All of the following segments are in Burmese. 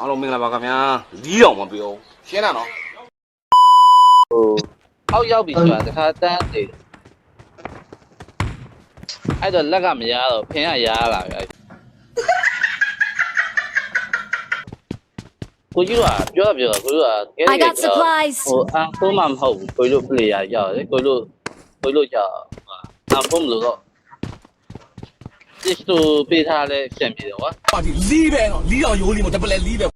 အားလုံးမင်္ဂလာပါခင်ဗျာ4တောင်မပြောရှင်းတာနော်အောက်ရောက်ပြီဆိုတာတခါတန်းနေအဲ့တော့လက်ကမရတော့ဖင်ကရလာပြီကိုကြီးကပြောကိုကြီးကကဲဟိုဖိုးမှမဟုတ်ဘူးကိုကြီးတို့ player ရောက်တယ်ကိုကြီးတို့ကြောက်ဖိုးမလို့တော့တစ်တူပေးထားလဲရှင်းပြီတော့ကွာပါဒီလီးပဲနော်လီးအောင်ရိုးလီးမတပလဲလီးပဲ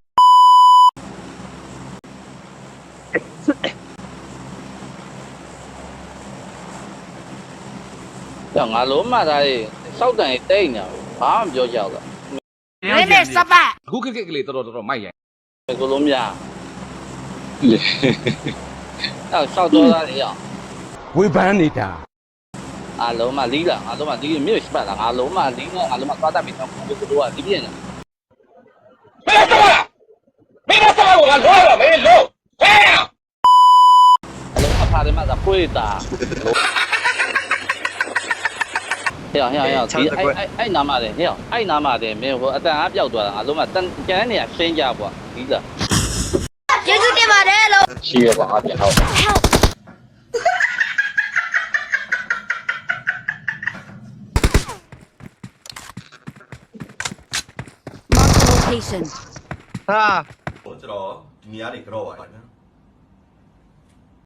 ငါလုံးမှသားရေးစောက်တန်တိတ်နေဘာမှမပြောကြဘူးနည်းနည်းစပတ်အခုခက်ကလေးတော်မိုက်ရကိုလုံးများအဲ့ဆောက်တော့သားတွေရဝေဖန်နေတာအားလုံးမှလီးလာအားလုံးမှလီးမြို့စပတ်လာအားလုံးမှလီးနဲ့အားလုံးမှသွားတတ်ပြီတော့ကိုတို့ကလီးပြင်းနေမင်းတော့မင်းတော့မင်းလို့ဟဲ့အားလုံးအဖားတွေမှသာဖွေးတာဟဲ့ဒီအဲ့နာမတယ်ဟဲ့အဲ့နာမတယ်မင်းဟိုအတန်အားပြောက်သွားတာအားလုံးမှကျန်တဲ့နေရာရှင်းကြပွားလီးလာကျေးဇူးတင်ပါတယ်လို့ရှိရပါအားပြန်ဟုတ်Location ဟာကျွန်တော်ဒီနေရာနေကြော့ပါတယ်နော်